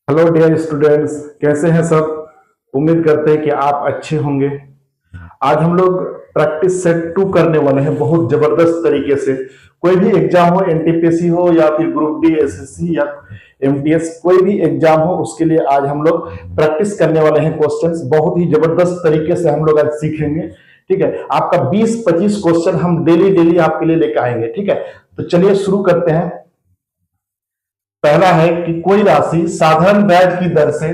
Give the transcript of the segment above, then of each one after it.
Hello dear students, कैसे हैं सब। उम्मीद करते हैं कि आप अच्छे होंगे। आज हम लोग प्रैक्टिस सेट 2 करने वाले हैं बहुत जबरदस्त तरीके से। कोई भी एग्जाम हो, एनटीपीसी हो या फिर ग्रुप डी, एसएससी या एमटीएस, कोई भी एग्जाम हो, उसके लिए आज हम लोग प्रैक्टिस करने वाले हैं। क्वेश्चंस बहुत ही जबरदस्त तरीके से हम लोग आज सीखेंगे। ठीक है, आपका 20-25 क्वेश्चन हम डेली डेली आपके लिए लेकर आएंगे। ठीक है, तो चलिए शुरू करते हैं। पहला है कि कोई राशि साधारण ब्याज की दर से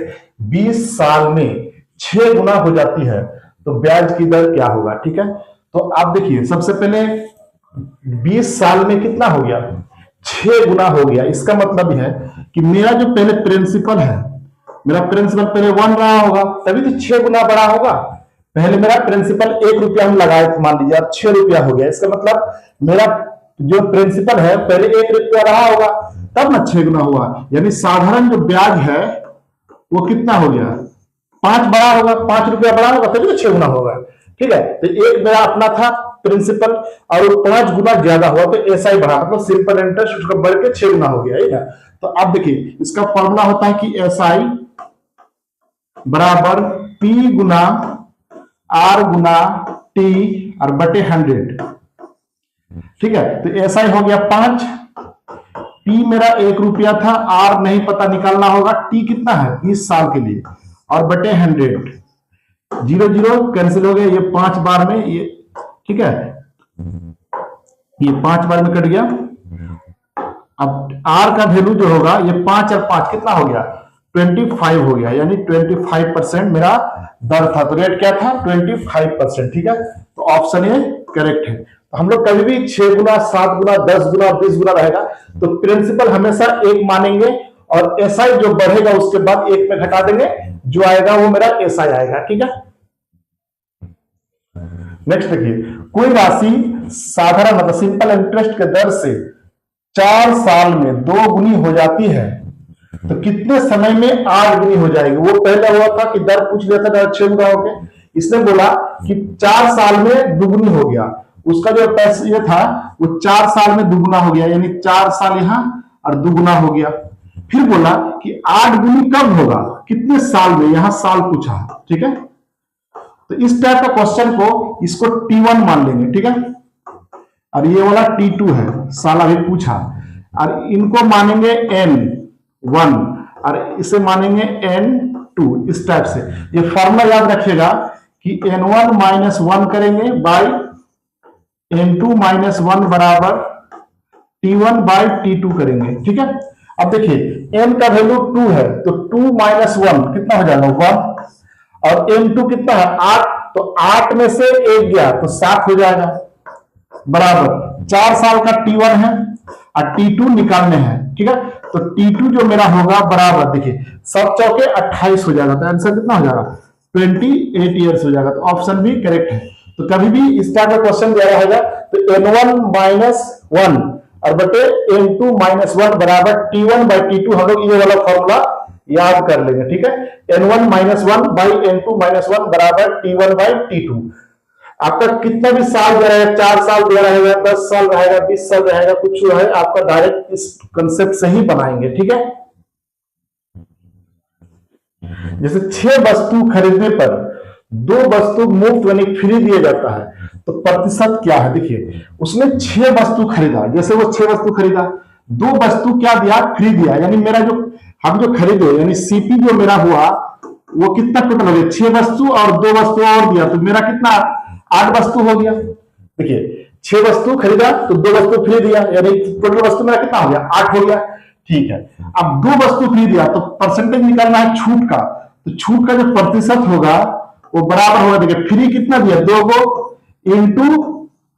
20 साल में 6 गुना हो जाती है, तो ब्याज की दर क्या होगा। ठीक है, तो आप देखिए, सबसे पहले 20 साल में कितना हो गया, 6 गुना हो गया। इसका मतलब है कि मेरा जो पहले प्रिंसिपल है, मेरा प्रिंसिपल पहले 1 रहा होगा, तभी तो 6 गुना बड़ा होगा। पहले मेरा प्रिंसिपल 1 रुपया हम लगाए थे, मान लीजिए, अब 6 रुपया हो गया। इसका मतलब मेरा जो प्रिंसिपल है पहले 1 रुपया रहा होगा, तब ना 6 गुना हुआ। यानी साधारण जो ब्याज है वो कितना हो गया, 5 बड़ा होगा, 5 रुपया बड़ा होगा, तभी तो 6 गुना होगा। ठीक है, तो एक मेरा अपना था प्रिंसिपल और वो 5 गुना ज्यादा हुआ, तो ऐसा ही बढ़ा, मतलब सिंपल इंटरेस्ट उसका बढ़ के 6 गुना हो गया है ना। तो अब देखिए, इसका फॉर्मूला होता है कि एस आई बराबर पी गुना आर गुना टी और बटे 100। ठीक है, तो ऐसा ही हो गया 5। पी मेरा 1 रुपया था, आर नहीं पता, निकालना होगा। टी कितना है, 20 साल के लिए, और बटे 100। 0 0 कैंसिल हो गया, ये 5 बार में ये, ठीक है, ये 5 बार में कट गया। अब आर का वैल्यू जो होगा, ये 5 और 5 कितना हो गया, 25 हो गया। यानी 25% मेरा दर था, तो रेट क्या था, 25%। ठीक है, तो ऑप्शन ए करेक्ट है। तो हम लोग कभी भी 6 गुना, 7 गुना, 10 गुना, 20 गुना रहेगा तो प्रिंसिपल हमेशा 1 मानेंगे, और एसआई जो बढ़ेगा उसके बाद 1 में घटा देंगे, जो आएगा वो मेरा एसआई आएगा। ठीक है, नेक्स्ट देखिए, कोई राशि साधारण मतलब सिंपल इंटरेस्ट के दर से 4 साल में 2 गुनी हो जाती है, तो कितने समय में 8 गुनी हो जाएगी। वो पहले हुआ था कि दर पूछ लिया था 6 गुना हो गया, इसने बोला कि 4 साल में दुगुनी हो गया। उसका जो पैसा ये था वो 4 साल में दुगुना हो गया, यानी 4 साल यहां और दुगुना हो गया। फिर बोला कि 8 गुनी कब होगा, कितने साल में, यहां साल पूछा। ठीक है, तो इस टाइप का क्वेश्चन को इसको T1 मान लेंगे। ठीक है, और ये वाला T2 है, साल अभी पूछा, और इनको मानेंगे N1 और इसे मानेंगे N2। इस टाइप से ये फॉर्मूला याद रखिएगा कि N1 - 1 करेंगे बाई N2 - 1 बराबर T1 बाई T2 करेंगे। ठीक है, अब देखिए N का वैल्यू 2 है, तो 2 - 1 कितना हो जाएगा, 1, और N2 कितना है, 8, तो 8 में से 1 गया तो 7 हो जाएगा, बराबर 4 साल का T1 है और T2 निकालने हैं। ठीक है, तो T2 जो मेरा होगा बराबर, देखिए सब चौके 28 हो जाएगा, तो आंसर कितना हो जाएगा, 28 ईयर्स हो जाएगा। तो ऑप्शन भी करेक्ट है। तो कभी भी इस टाइप का क्वेश्चन दिया रहेगा तो N1 - 1 और बटे N2 - 1 बराबर T1 बाई T2, हम लोग ये वाला फॉर्मूला याद कर लेंगे। ठीक है, N1 - 1 बाई N2 - 1 बराबर T1 बाई T2। आपका कितना भी साल दे रहेगा, 4 साल दे रहेगा, 10 साल रहेगा, 20 साल रहेगा, कुछ है, आपका डायरेक्ट इस कंसेप्ट से ही बनाएंगे। ठीक है, जैसे 6 वस्तु खरीदने पर 2 वस्तु मुफ्त यानी फ्री दिया जाता है, तो प्रतिशत क्या है। देखिए उसने 6 वस्तु खरीदा, जैसे वो 6 वस्तु खरीदा, 2 वस्तु क्या दिया, फ्री दिया, यानी मेरा जो हम जो खरीदे यानी सीपी जो मेरा हुआ वो कितना टोटल हो गया, 6 वस्तु और 2 वस्तु और दिया, तो मेरा कितना 8 वस्तु हो गया। देखिए 6 वस्तु खरीदा तो 2 वस्तु फ्री दिया, यानी टोटल वस्तु मेरा कितना हो गया, 8 हो गया। ठीक है, अब 2 वस्तु फ्री दिया तो परसेंटेज निकालना है छूट का, तो छूट का जो प्रतिशत होगा वो बराबर होगा, देखिए फ्री कितना दिया, 2 को इंटू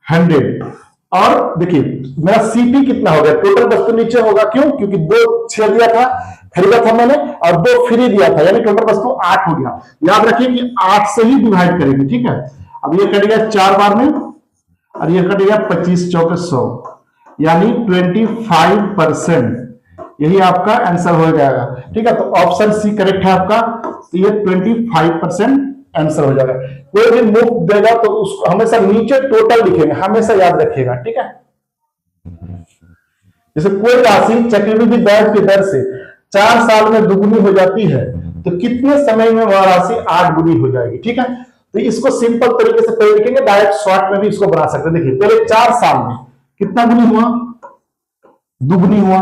100, और देखिए मेरा सीपी कितना हो गया, टोटल वस्तु नीचे होगा, क्यों, क्योंकि 2 6 दिया था, खरीदा था मैंने, और 2 फ्री दिया था, यानी टोटल वस्तु 8 हो गया। याद रखिए कि 8 से ही डिवाइड करेंगे। ठीक है, अब ये कट गया 4 बार में, और ये कट गया 25 चौके 100, यानी 25%, यही आपका आंसर हो जाएगा। ठीक है, तो ऑप्शन सी करेक्ट है आपका, तो ये 25% आंसर हो जाएगा। कोई भी मुफ्त देगा तो उसको हमेशा नीचे टोटल लिखेंगे, हमेशा याद रखिएगा। ठीक है, जैसे कोई राशि चक्रवृद्धि ब्याज की दर से 4 साल में दुगुनी हो जाती है, तो कितने समय में वह राशि 8 गुनी हो जाएगी। ठीक है, तो इसको सिंपल तरीके से पहले लिखेंगे, डायरेक्ट शॉर्ट में भी इसको बना सकते हैं। देखिए पहले 4 साल में कितना गुनी हुआ, दुगुनी हुआ।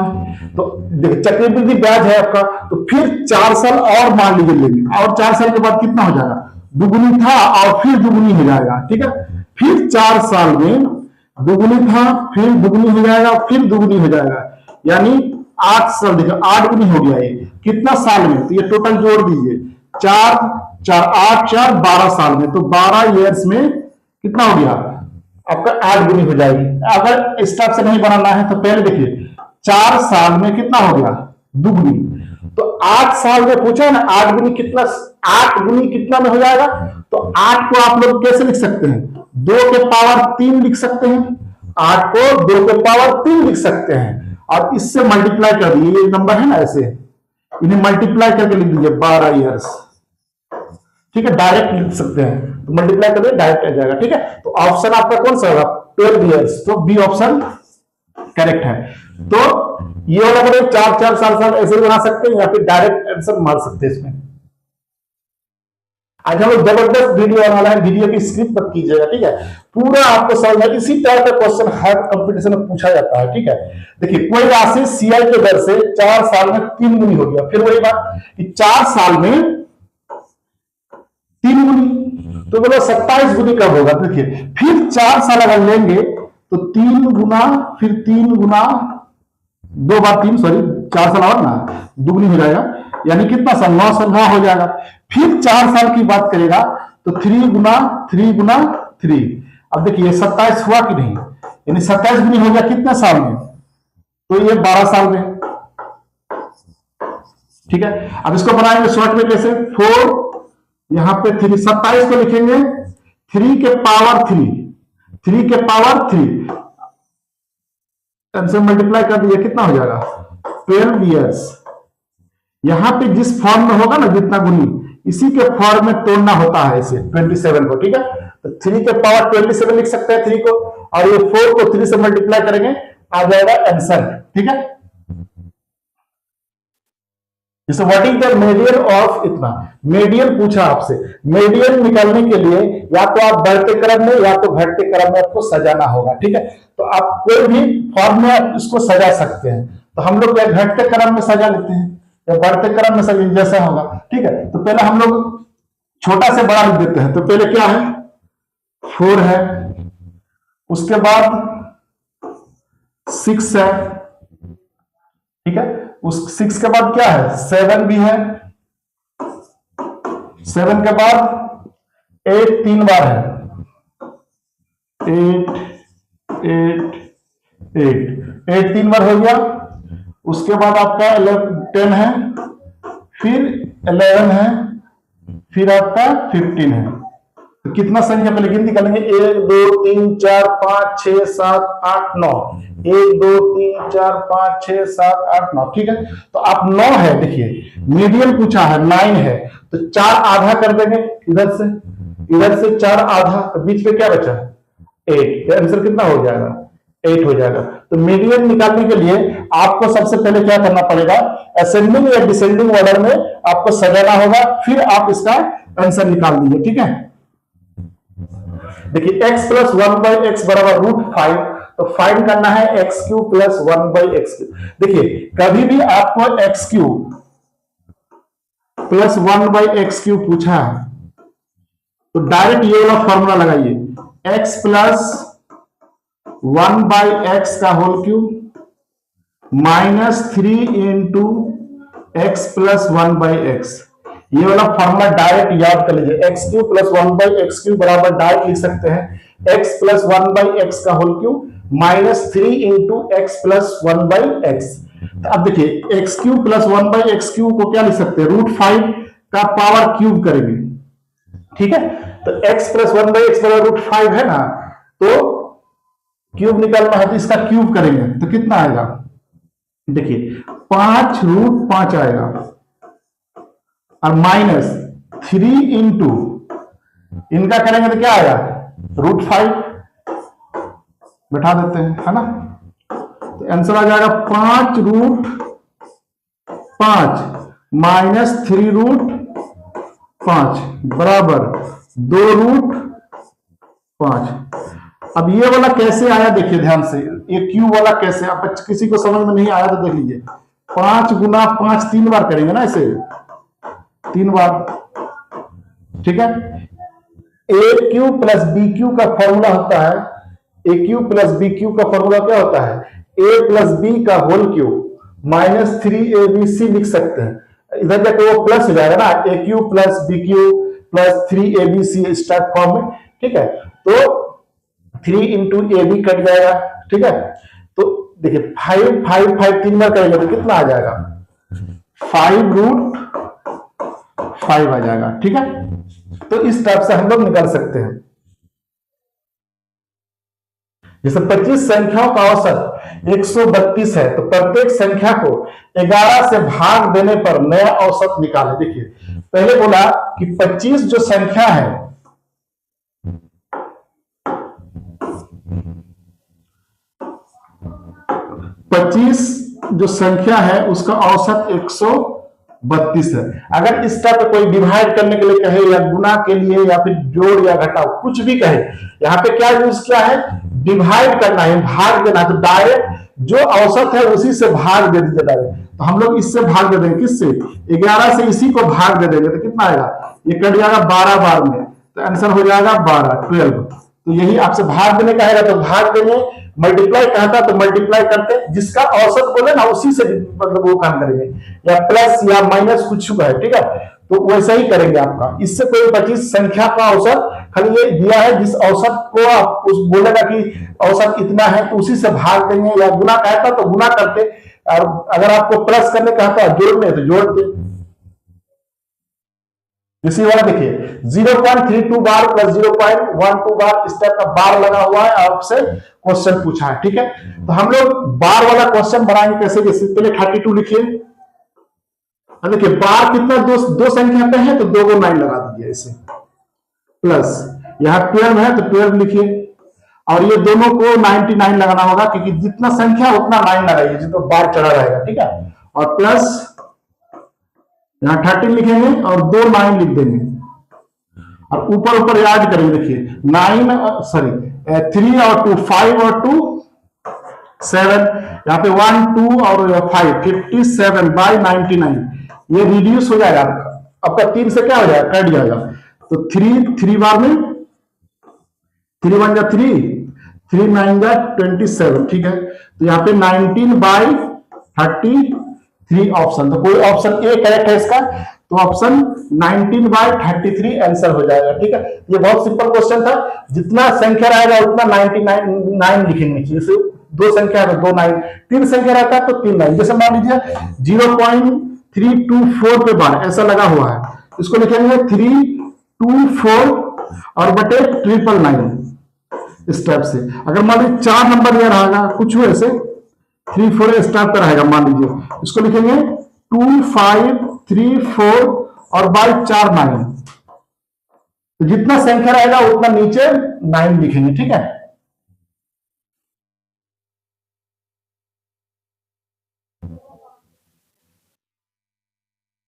तो देखिए चक्रवृद्धि ब्याज है आपका, तो फिर 4 साल और मान लीजिए लेंगे, और 4 साल के बाद कितना हो जाएगा, दुगुनी था और फिर दुगुनी हो जाएगा। ठीक है, फिर 4 साल में दुगुनी था, फिर दुगुनी हो जाएगा, फिर दुगुनी हो जाएगा, यानी 8 साल। देखो 8 गुनी हो गया, ये कितना साल में, तो ये टोटल जोड़ दीजिए, 4 4 8 4 12 साल में, तो 12 ईयर्स में कितना हो गया आपका 8 गुनी हो जाएगी। अगर इस टाइप से नहीं बनाना है तो पहले देखिए 4 साल में कितना हो गया दुगुनी, तो 8 साल में पूछा है ना 8 गुनी कितना, 8 गुनी कितना में हो जाएगा, तो 8 को आप लोग कैसे लिख सकते हैं, 2 के पावर 3 लिख सकते हैं, 8 को 2 के पावर 3 लिख सकते हैं, और इससे मल्टीप्लाई कर दिए, ये नंबर है ना ऐसे, इन्हें मल्टीप्लाई करके लिख दीजिए 12 ईयर्स। ठीक है, डायरेक्ट लिख सकते हैं, तो मल्टीप्लाई करिए डायरेक्ट आ जाएगा। ठीक है, तो ऑप्शन आपका कौन सा होगा, 12 ईयर्स, तो बी ऑप्शन करेक्ट है। तो ये वाला बड़े 4 साल ऐसे भी बना सकते हैं, या फिर डायरेक्ट आंसर मार सकते हैं इसमें। आज हम लोग जबरदस्त वीडियो आने वाला है, वीडियो की स्क्रिप्ट मत कीजिएगा। ठीक है, पूरा आपको समझ में, इसी तरह का क्वेश्चन हर कंपटीशन में पूछा जाता है। ठीक है, देखिए कोई राशि सीआई के दर से 4 साल में 3 गुनी हो गया, फिर वही बात कि 4 साल में 3 गुनी, तो बोलो 27 गुनी कब होगा। देखिए फिर 4 साल अगर लेंगे तो 3 गुना, फिर 3 गुना 2 बार 3, सॉरी 4 साल और ना दुगनी हो जाएगा, यानी कितना साल, 9 साल 9 हो जाएगा। फिर 4 साल की बात करेगा तो 3 गुना 3 गुना 3, अब देखिए 27 हुआ कि नहीं, यानी 27 गुनी हो गया कितने साल में, तो ये 12 साल में। ठीक है, अब इसको बनाएंगे शॉर्ट में कैसे, 4 यहां पे 3, 27 को लिखेंगे 3 के पावर 3, 3 के पावर 3 से मल्टीप्लाई कर दिया, कितना हो जाएगा 12 ईयर्स। यहां पे जिस फॉर्म में होगा ना जितना गुनी, इसी के फॉर्म में तोड़ना होता है इसे 27 को। ठीक है, तो 3 के पावर 27 लिख सकते हैं 3 को, और ये 4 को 3 से मल्टीप्लाई करेंगे, आ जाएगा आंसर। ठीक है, जैसे what is the median of इतना, मीडियन पूछा आपसे, मीडियन निकालने के लिए या तो आप बढ़ते क्रम में या तो घटते क्रम में आपको सजाना होगा। ठीक है, तो आप कोई भी फॉर्म में आप इसको सजा सकते हैं, तो हम लोग घटते क्रम में सजा लेते हैं या बढ़ते क्रम में सजा, जैसा होगा। ठीक है, तो पहले हम लोग छोटा से बड़ा लिख देते हैं, तो पहले क्या है 4 है, उसके बाद 6 है। ठीक है, उस 6 के बाद क्या है 7 भी है, 7 के बाद 8 3 बार है, 8 8 8 8 3 बार हो गया। उसके बाद आपका 10 है, फिर 11 है, फिर आपका 15 है। तो कितना संख्या पहले गिनती करेंगे, 1 2 3 4 5 6 7 8 9, 1 2 3 4 5 6 7 8 9। ठीक है, तो आप 9 है, देखिए मीडियम पूछा है 9 है, तो 4 आधा कर देंगे, इधर से 4 आधा, तो बीच में क्या बचा 8, आंसर कितना हो जाएगा 8 हो जाएगा। तो मीडियन निकालने के लिए आपको सबसे पहले क्या करना पड़ेगा, असेंडिंग या डिसेंडिंग ऑर्डर में आपको सजाना होगा, फिर आप इसका आंसर निकाल दीजिए। ठीक है, देखिए x प्लस 1/x बराबर √5, तो फाइंड करना है x³ प्लस 1/x³। देखिए कभी भी आपको x³ प्लस 1/x³ पूछा है तो डायरेक्ट ये वाला फॉर्मूला लगाइए, x प्लस 1/x का whole cube minus 3 into x plus 1/x। ये वाला फॉर्मूला डायरेक्ट याद कर लीजिए, x³ प्लस 1/x³ बराबर डायरेक्ट लिख सकते हैं x प्लस 1/x का whole cube minus 3 into x plus 1/x। अब देखिए x³ प्लस 1/x³ को क्या लिख सकते हैं, √5 का पावर क्यूब करेंगे। ठीक है, तो x प्लस 1/x बराबर √5 है ना, तो क्यूब निकालना है तो इसका क्यूब करेंगे तो कितना आएगा, देखिए 5√5 आएगा, और माइनस 3 इंटू इनका करेंगे तो क्या आएगा √5, बैठा देते हैं, है ना, तो आंसर आ जाएगा 5√5 -3√5 बराबर 2√5। अब ये वाला कैसे आया देखिए ध्यान से, ये क्यू वाला कैसे, अब किसी को समझ में नहीं आया तो देख लीजिए। 5 गुना 5 3 बार करेंगे ना, इसे 3 बार, ठीक है। ए क्यू प्लस बी क्यू का फॉर्मूला होता है, ए क्यू प्लस बी क्यू का फॉर्मूला क्या होता है, ए प्लस बी का होल क्यू -3abc लिख सकते हैं। इधर जाके वो प्लस हो जाएगा ना, A Q plus B Q plus 3abc start form में, ठीक है। तो 3 इंटू ए बी कट जाएगा, ठीक है। तो देखिए 5 5 5 3 बार करेंगे तो कितना आ जाएगा, 5√5 आ जाएगा, ठीक है। तो इस टाइप से हम लोग निकाल सकते हैं। जैसे 25 संख्याओं का औसत 132 है, तो प्रत्येक संख्या को 11 से भाग देने पर नया औसत निकाले। देखिए पहले बोला कि 25 जो संख्या है, 25 जो संख्या है उसका औसत 132 है। अगर इस टाइप कोई डिवाइड करने के लिए कहे या गुना के लिए या फिर जोड़ या घटाओ कुछ भी कहे, यहाँ पे क्या यूज किया है, डिवाइड करना है, भाग देना। तो डायरेक्ट जो औसत है उसी से भाग दे दीजिए डायरेक्ट। तो हम लोग इससे भाग दे देंगे, किससे, 11 से इसी को भाग दे देंगे, तो कितना आएगा, ये कट जाएगा 12 बार में, तो आंसर हो जाएगा 12। तो यही आपसे भाग देने का है तो भाग देंगे, मल्टीप्लाई कहता तो मल्टीप्लाई करते, जिसका औसत बोले ना उसी से मतलब वो काम करेंगे, या प्लस या माइनस कुछ है, ठीक है। तो वैसा ही करेंगे आपका। इससे कोई 25 संख्या का औसत खाली ये दिया है, जिस औसत को आप उस बोलेगा कि औसत इतना है तो उसी से भाग देंगे, या गुना कहता तो गुना करते, और अगर आपको प्लस करने कहता जोड़ने तो जोड़ते। इसी वाला देखिए 0.32 बार प्लस 0.12 बार, इस टाइप का बार लगा हुआ है, आपसे क्वेश्चन पूछा है, ठीक है। तो हम लोग बार वाला क्वेश्चन बनाएंगे कैसे, जैसे पहले 32 लिखिए, देखिए बार कितना, दो संख्या पे है तो 2 को 9 लगा दीजिए इसे, प्लस यहाँ 12 है तो 12 लिखिए, और ये दोनों को 99 लगाना होगा, क्योंकि जितना संख्या उतना 9 लगाइए, जितना बार चढ़ा रहेगा, ठीक है। और प्लस यहाँ 13 लिखेंगे और 2 9 लिख देंगे, और ऊपर याद करेंगे। देखिए 3 और 2 5 और 2 7, यहाँ पे 1 2 और 5 57/99, ये रिड्यूस हो जाएगा आपका 3 से क्या हो जाएगा, कट जाएगा। तो 3 बार में 3 1 जा 3 3 9 जा 27, ठीक है। तो यहाँ पे 19/33 ऑप्शन, तो कोई ऑप्शन ए करेक्ट है इसका, तो ऑप्शन 19/33 आंसर हो जाएगा, ठीक है। ये बहुत सिंपल क्वेश्चन था, जितना संख्या रहेगा उतना 99 लिखेंगे, जैसे 2 संख्या है तो 2 9, 3 संख्या रहता है तो 3 9, जैसे मान लीजिए 0.324 पे बार ऐसा लगा हुआ है, इसको लिखेंगे 324 और बटे 999 इस टाइप से। अगर मान लीजिए 4 नंबर दिया रहेगा कुछ हो ऐसे 3 4 स्टार पर रहेगा, मान लीजिए इसको लिखेंगे 2 5 3 4 और बाय 4 9, तो जितना संख्या रहेगा उतना नीचे 9 लिखेंगे, ठीक है।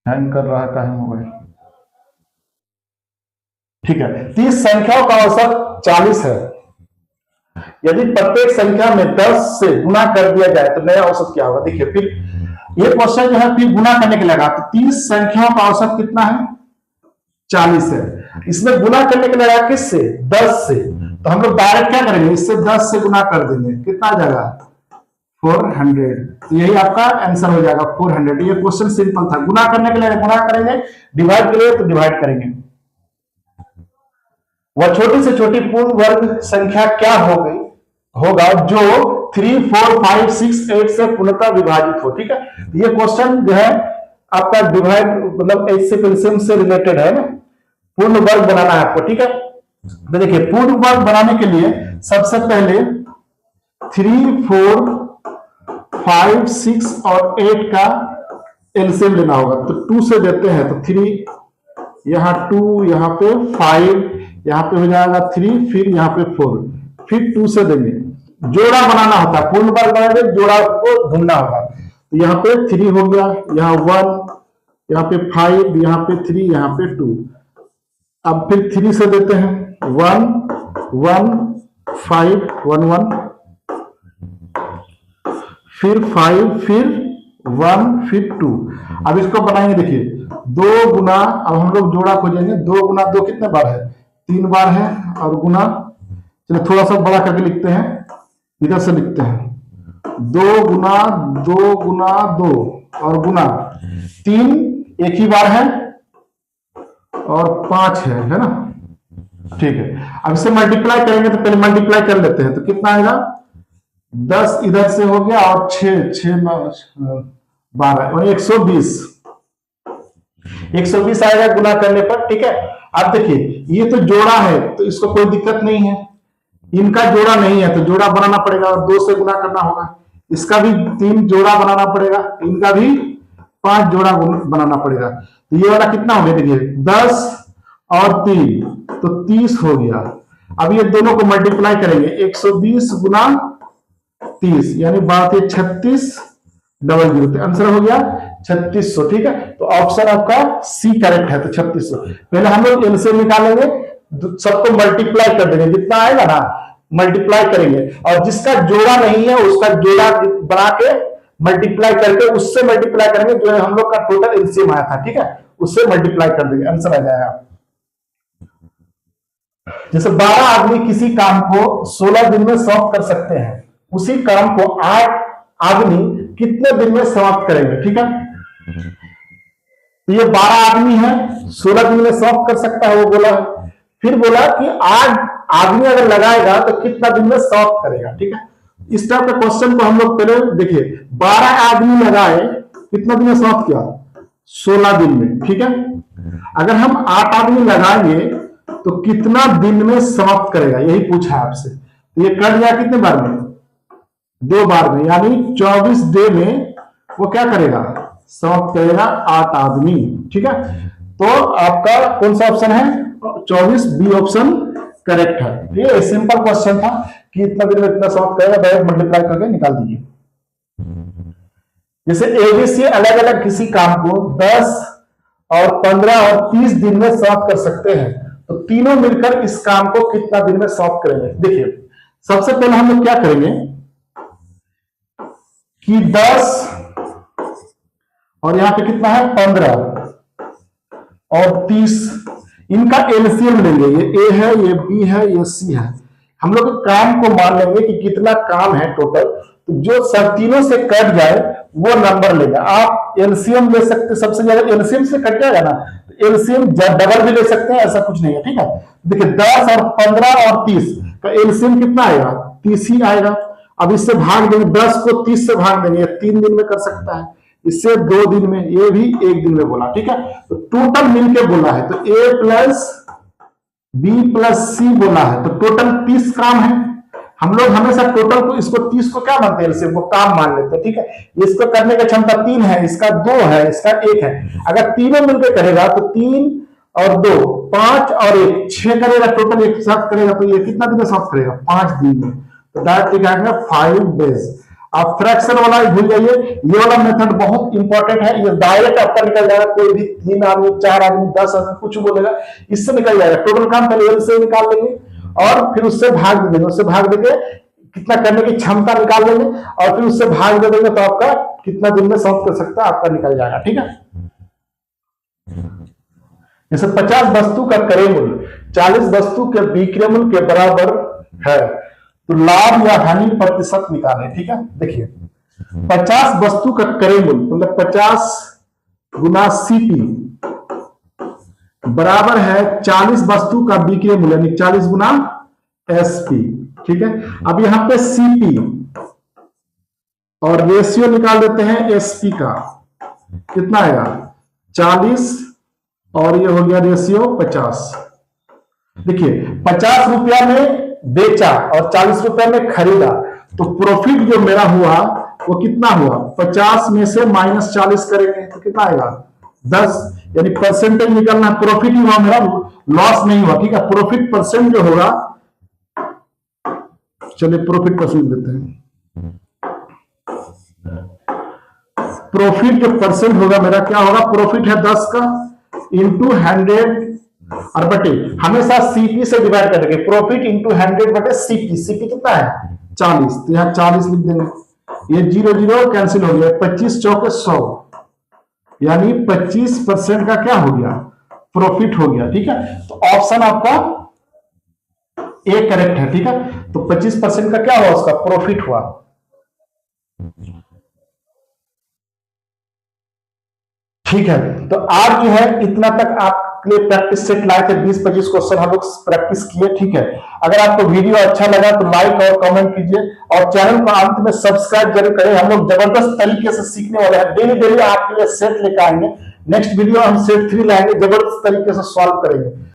हैंग कर रहा है मोबाइल, ठीक है। 30 संख्याओं का औसत 40 है, यदि प्रत्येक संख्या में 10 से गुना कर दिया जाए तो नया औसत क्या होगा। देखिए फिर ये क्वेश्चन जो है फिर गुना करने के लगा, तो 30 संख्याओं का औसत कितना है, 40 है। इसमें गुना करने के लगा किससे, 10 से, तो हम लोग डायरेक्ट क्या करेंगे, इससे 10 से गुना कर देंगे, कितना आ जाएगा 400, तो यही आपका आंसर हो जाएगा 400। ये क्वेश्चन सिंपल था, गुना करने के लिए गुना करेंगे, डिवाइड के लिए तो डिवाइड करेंगे। वह छोटी से छोटी पूर्ण वर्ग संख्या क्या होगा जो 3 4 5 6 8 से पूर्णतः विभाजित हो, ठीक है। ये क्वेश्चन जो है आपका डिवाइड मतलब 8 से एलसीएम से रिलेटेड है ना, पूर्ण वर्ग बनाना है आपको, ठीक है। तो देखिए पूर्ण वर्ग बनाने के लिए सबसे पहले 3 4 5 6 और 8 का एलसीएम लेना होगा, तो 2 से देते हैं तो 3, यहाँ 2, यहाँ पे 5, यहाँ पे हो जाएगा 3, फिर यहाँ पे 4, फिर 2 से देंगे। जोड़ा बनाना होता है, पूर्ण वर्ग बनाने जोड़ा को ढूंढना होगा, तो तो यहाँ पे 3 हो गया, यहाँ 1, यहाँ पे 5, यहाँ पे 3, यहाँ पे 2। अब फिर 3 से देते हैं 1 1 5 1 1, फिर 5, फिर 1, फिर 2। अब इसको बनाएंगे, देखिए 2 गुना, अब हम लोग जोड़ा खोजेंगे, 2 गुना 2 कितने बार है, 3 बार है, और गुना, चलो थोड़ा सा बड़ा करके लिखते हैं, इधर से लिखते हैं 2 गुना 2 गुना 2 और गुना 3 एक ही बार है और 5 है ना, ठीक है। अब इसे मल्टीप्लाई करेंगे, तो पहले मल्टीप्लाई कर लेते हैं, तो कितना आएगा, 10 इधर से हो गया और 6 12 और 120 आएगा गुना करने पर, ठीक है। अब देखिए ये तो जोड़ा है तो इसको कोई दिक्कत नहीं है, इनका जोड़ा नहीं है तो जोड़ा बनाना पड़ेगा और 2 से गुना करना होगा, इसका भी 3 जोड़ा बनाना पड़ेगा, इनका भी 5 जोड़ा बनाना पड़ेगा। तो ये वाला कितना हो गया, देखिए 10 और 3 तो 30 हो गया। अब ये दोनों को मल्टीप्लाई करेंगे, 120 गुना 30 यानी 36 डबल जीरो, तो आंसर हो गया 3600, ठीक है। तो ऑप्शन आपका सी करेक्ट है, तो 3600। पहले हम लोग एलसीएम निकालेंगे, सबको मल्टीप्लाई कर देंगे, जितना आएगा ना मल्टीप्लाई करेंगे, और जिसका जोड़ा नहीं है उसका जोड़ा बना के मल्टीप्लाई करके उससे मल्टीप्लाई करेंगे, जो है हम लोग का टोटल एलसीएम आया था, ठीक है, उससे मल्टीप्लाई कर देंगे, आंसर आ जाएगा। जैसे 12 आदमी किसी काम को 16 दिन में समाप्त कर सकते हैं, उसी काम को 8 आदमी कितने दिन में समाप्त करेंगे, ठीक है। तो ये 12 आदमी है, 16 दिन में समाप्त कर सकता है वो बोला है, फिर बोला कि 8 आदमी अगर लगाएगा तो कितना दिन में समाप्त करेगा, ठीक है। इस टाइप के क्वेश्चन को हम लोग पहले देखिए, 12 आदमी लगाए कितना दिन में समाप्त किया, 16 दिन में, ठीक है। अगर हम 8 आदमी लगाएंगे तो कितना दिन में समाप्त करेगा, यही पूछा आपसे। तो ये कर दिया कितने बार में, 2 बार में, यानी 24 डे में वो क्या करेगा, समाप्त करेगा 8 आदमी, ठीक है। तो आपका कौन सा ऑप्शन है, 24 बी ऑप्शन करेक्ट है। ये सिंपल क्वेश्चन था कि इतना दिन में इतना समाप्त करेगा, डायरेक्ट मल्टीप्लाई करके निकाल दीजिए। जैसे एबीसी अलग अलग किसी काम को 10 और 15 और 30 दिन में समाप्त कर सकते हैं, तो तीनों मिलकर इस काम को कितना दिन में समाप्त करेंगे। देखिए सबसे पहले हम लोग क्या करेंगे कि 10 और यहां पे कितना है 15 और 30, इनका एलसीएम लेंगे, ये ए है, ये बी है, ये सी है। हम लोग काम को मान लेंगे कि कितना काम है टोटल, तो जो सब तीनों से कट जाए वो नंबर लेंगे। आप एलसीएम ले सकते, सबसे ज्यादा एलसीएम से कट जाएगा ना, तो एलसीएम डबल भी ले सकते हैं, ऐसा कुछ नहीं है, ठीक है। देखिए 10 और 15 और 30 का एलसीएम कितना आएगा, 30 ही आएगा। अब इससे भाग देंगे, 10 को 30 से भाग देंगे, 3 दिन में कर सकता है, इससे 2 दिन में, ये भी 1 दिन में बोला, ठीक है। तो टोटल मिलके बोला है, तो ए प्लस बी प्लस सी बोला है, तो टोटल 30 काम है। हम लोग हमेशा टोटल को, इसको 30 को क्या मानते हैं, वो काम मान लेते हैं, ठीक है। इसको करने की क्षमता 3 है, इसका 2 है, इसका 1 है। अगर तीनों मिलकर करेगा तो 3 और 2 5 और 1 6 करेगा, टोटल एक साथ करेगा, तो ये कितना दिन में समाप्त करेगा, 5 दिन में। तो डायरेक्ट लिखाएंगे 5 डेज। आप फ्रैक्शन वाला भूल जाइए, ये वाला मेथड बहुत इंपॉर्टेंट है, ये डायरेक्ट आपका निकल जाएगा। कोई भी 3 आदमी 4 आदमी 10 आदमी कुछ बोलेगा, इससे निकल जाएगा। टोटल काम पहले एल से निकाल लेंगे और फिर उससे भाग दे देंगे, उससे भाग देके कितना करने की क्षमता निकाल लेंगे और फिर उससे भाग दे देंगे, तो आपका कितना दिन में समाप्त कर सकता है आपका निकल जाएगा, ठीक है। जैसे 50 वस्तु का क्रय मूल्य 40 वस्तु के विक्रय मूल्य के बराबर है, तो लाभ या हानि प्रतिशत निकालें, ठीक है। देखिए 50 वस्तु का क्रय मूल्य मतलब 50 गुना सीपी बराबर है 40 वस्तु का विक्रय मूल्य यानी 40 गुना एसपी, ठीक है। अब यहां पे सीपी और रेशियो निकाल देते हैं एसपी का, कितना आएगा 40 और ये हो गया रेशियो 50। देखिए 50 रुपया में बेचा और 40 रुपए में खरीदा, तो प्रॉफिट जो मेरा हुआ वो कितना हुआ, 50 में से -40 करेंगे तो कितना आएगा 10, यानी परसेंटेज निकलना, प्रॉफिट ही हुआ मेरा, लॉस नहीं हुआ, ठीक है। प्रॉफिट परसेंट जो होगा, चलिए प्रॉफिट परसेंट देते हैं, प्रॉफिट जो परसेंट होगा मेरा क्या होगा, प्रॉफिट है 10 का इंटू 100 और बटे हमेशा सीपी से डिवाइड करेंगे, प्रॉफिट इंटू 100 बटे सीपी। सीपी कितना है 40, तो यहाँ 40 लिख देंगे, ये 0 0 कैंसिल हो गया, 25 चौके 100, यानी 25% का क्या हो गया, प्रॉफिट हो गया। ठीक है, तो ऑप्शन आपका ए करेक्ट है। ठीक है, तो 25% का क्या हुआ, उसका प्रॉफिट हुआ। ठीक है, तो आज जो है इतना तक आपके लिए प्रैक्टिस सेट लाए थे, 20-25 क्वेश्चन हम लोग प्रैक्टिस किए। ठीक है, अगर आपको वीडियो अच्छा लगा तो लाइक और कमेंट कीजिए और चैनल को अंत में सब्सक्राइब जरूर करें। हम लोग जबरदस्त तरीके से सीखने वाले हैं, डेली डेली आपके लिए सेट लेकर आएंगे। नेक्स्ट वीडियो हम सेट 3 लाएंगे, जबरदस्त तरीके से सॉल्व करेंगे।